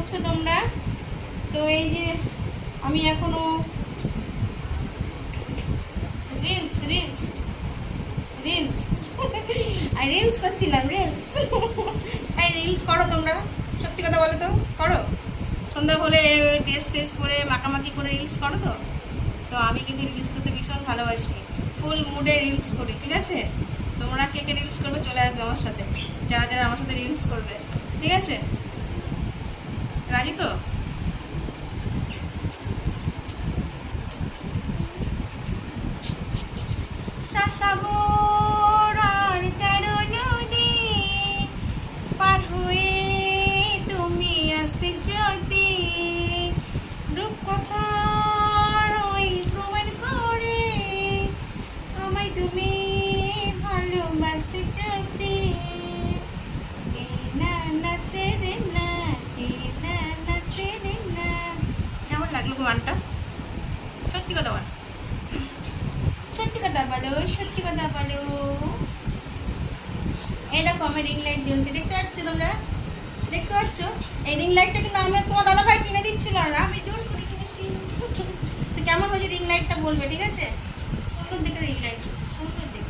করছো তোমরা? তো এই যে আমি এখনো রিলস রিলস রিলস আর রিলস করছিলাম, রিলস। হ্যাঁ, রিলস করো তোমরা, সত্যি কথা বলো তো, করো? সন্ধ্যা হলে ড্রেস ট্রেস করে মাখামাখি করে রিলস করো তো? তো আমি কিন্তু রিলস করতে ভীষণ ভালোবাসি, ফুল মুডে রিলস করি, ঠিক আছে? তোমরা কে কে রিলস করবে চলে আসবে আমার সাথে, যারা যারা আমার সাথে রিলস করবে, ঠিক আছে? রাজি তো? সাগর আর 13 নদী পার হয়ে তুমি আসতে যদি রূপকথার ওই প্রমাণ করে আমায় তুমি ভালোবাসতে যদি না না তেরে না না না তেরে না। কেমন লাগলো গানটা? সত্যি কথা বল, সত্যি কথা বলো, সত্যি কথা বলো। এই দেখো আমার রিং লাইট জ্বলছে, দেখতে পাচ্ছ তোমরা? দেখতে পাচ্ছ? এই রিং লাইটটা কিন্তু আমি তোমার দাদা ভাই কিনে দিচ্ছিল না, আমি জোর করে কিনেছি। তো কেমন হয়েছে রিং লাইটটা বলবে, ঠিক আছে? সুন্দর দেখে রিং লাইট, সুন্দর দেখে।